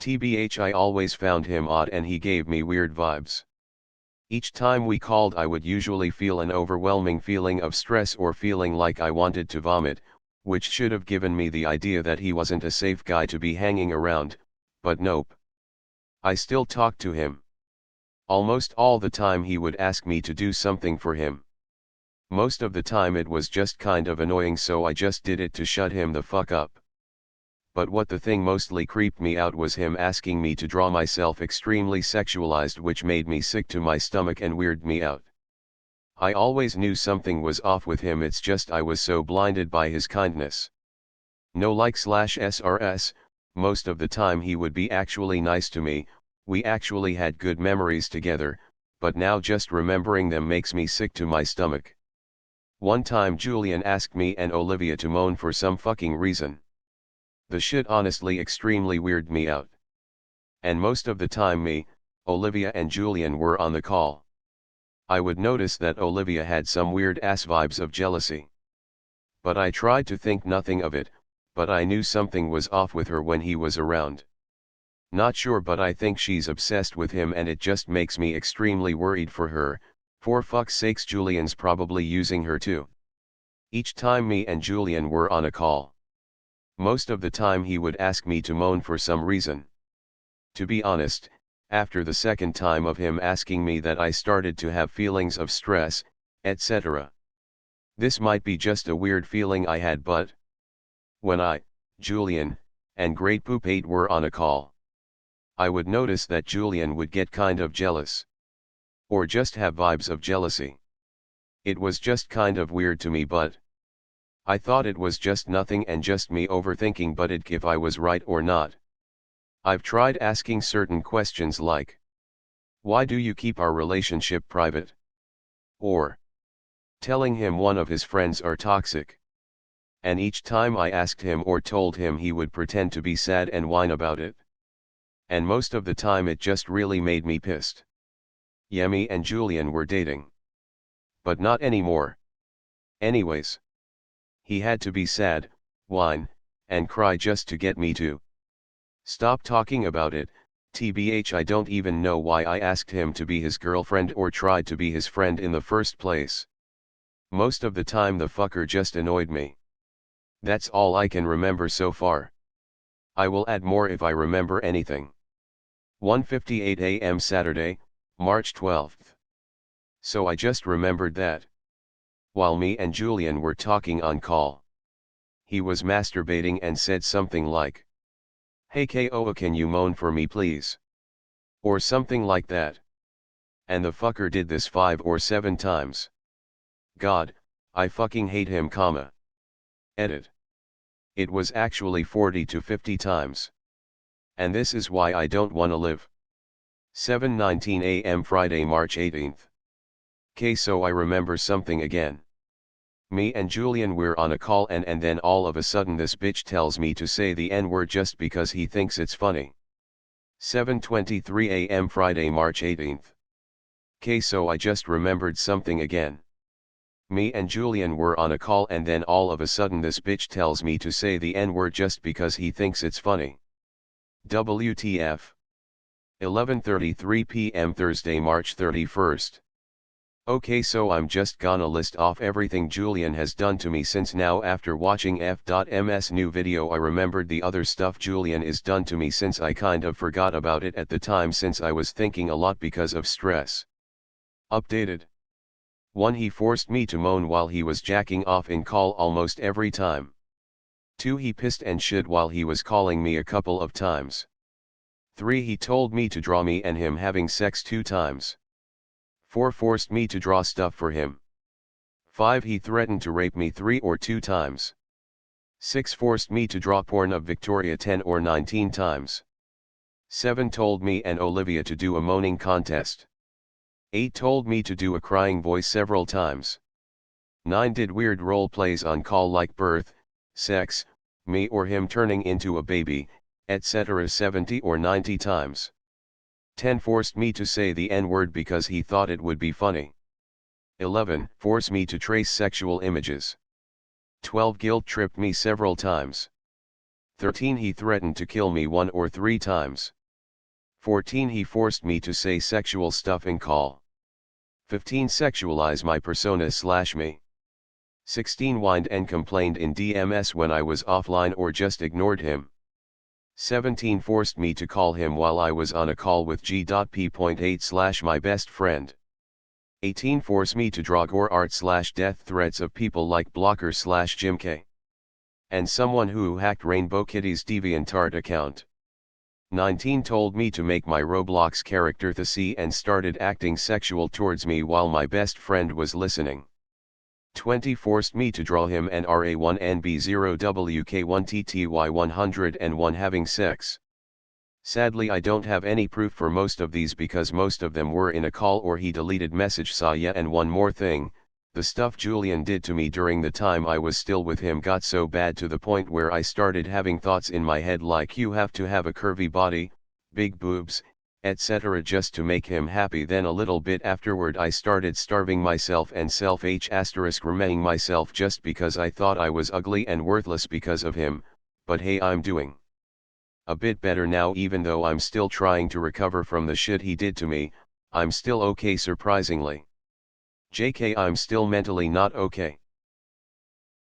Tbh, I always found him odd and he gave me weird vibes. Each time we called I would usually feel an overwhelming feeling of stress or feeling like I wanted to vomit, which should have given me the idea that he wasn't a safe guy to be hanging around, but nope. I still talked to him. Almost all the time he would ask me to do something for him. Most of the time it was just kind of annoying, so I just did it to shut him the fuck up. But what the thing mostly creeped me out was him asking me to draw myself extremely sexualized, which made me sick to my stomach and weirded me out. I always knew something was off with him, it's just I was so blinded by his kindness. No like/SRS, most of the time he would be actually nice to me, we actually had good memories together, but now just remembering them makes me sick to my stomach. One time Julian asked me and Olivia to moan for some fucking reason. The shit honestly extremely weirded me out. And most of the time me, Olivia and Julian were on the call. I would notice that Olivia had some weird ass vibes of jealousy. But I tried to think nothing of it, but I knew something was off with her when he was around. Not sure, but I think she's obsessed with him and it just makes me extremely worried for her. For fuck's sakes, Julian's probably using her too. Each time me and Julian were on a call, most of the time he would ask me to moan for some reason. To be honest, after the second time of him asking me that, I started to have feelings of stress, etc. This might be just a weird feeling I had, but when I, Julian, and Great Poop 8 were on a call, I would notice that Julian would get kind of jealous. Or just have vibes of jealousy. It was just kind of weird to me, but I thought it was just nothing and just me overthinking, but it'd if I was right or not. I've tried asking certain questions like, why do you keep our relationship private? Or telling him one of his friends are toxic. And each time I asked him or told him, he would pretend to be sad and whine about it. And most of the time it just really made me pissed. Yemi and Julian were dating. But not anymore. Anyways. He had to be sad, whine, and cry just to get me to stop talking about it. Tbh, I don't even know why I asked him to be his girlfriend or tried to be his friend in the first place. Most of the time the fucker just annoyed me. That's all I can remember so far. I will add more if I remember anything. 1:58 a.m. Saturday, March 12th. So I just remembered that while me and Julian were talking on call, he was masturbating and said something like, "Hey Koa, can you moan for me please?" Or something like that. And the fucker did this 5 or 7 times. God, I fucking hate him, comma. Edit. It was actually 40 to 50 times. And this is why I don't wanna live. 7:19 a.m. Friday, March 18th. So I remember something again. Me and Julian were on a call and then all of a sudden this bitch tells me to say the N-word just because he thinks it's funny. 7:23 a.m. Friday, March 18th. So I just remembered something again. Me and Julian were on a call and then all of a sudden this bitch tells me to say the N-word just because he thinks it's funny. WTF. 11:33 p.m. Thursday, March 31st. Okay, so I'm just gonna list off everything Julian has done to me since now. After watching F.M's new video I remembered the other stuff Julian is done to me since I kind of forgot about it at the time since I was thinking a lot because of stress. Updated. 1. He forced me to moan while he was jacking off in call almost every time. 2. He pissed and shit while he was calling me a couple of times. 3. He told me to draw me and him having sex 2 times. 4. Forced me to draw stuff for him. 5. He threatened to rape me 3 or 2 times. 6. Forced me to draw porn of Victoria 10 or 19 times. 7. Told me and Olivia to do a moaning contest. 8. Told me to do a crying voice several times. 9. Did weird role plays on call like birth, sex, me or him turning into a baby, etc. 70 or 90 times. 10. Forced me to say the N-word because he thought it would be funny. 11. Forced me to trace sexual images. 12. Guilt tripped me several times. 13 He threatened to kill me 1 or 3 times. 14 He forced me to say sexual stuff in call. 15 Sexualize my persona / me. 16 Whined and complained in DMS when I was offline or just ignored him. 17 Forced me to call him while I was on a call with G.P.8 / my best friend. 18 Force me to draw gore art / death threats of people like Blocker / Jim K. And someone who hacked Rainbow Kitty's DeviantArt account. 19 Told me to make my Roblox character the C and started acting sexual towards me while my best friend was listening. 20 Forced me to draw him and RA1NB0WK1TTY101 having sex. Sadly I don't have any proof for most of these because most of them were in a call or he deleted message. Saw ya. And one more thing, the stuff Julian did to me during the time I was still with him got so bad to the point where I started having thoughts in my head like you have to have a curvy body, big boobs, etc. just to make him happy. Then a little bit afterward I started starving myself and remaking myself just because I thought I was ugly and worthless because of him, but hey, I'm doing a bit better now. Even though I'm still trying to recover from the shit he did to me, I'm still okay surprisingly. JK, I'm still mentally not okay.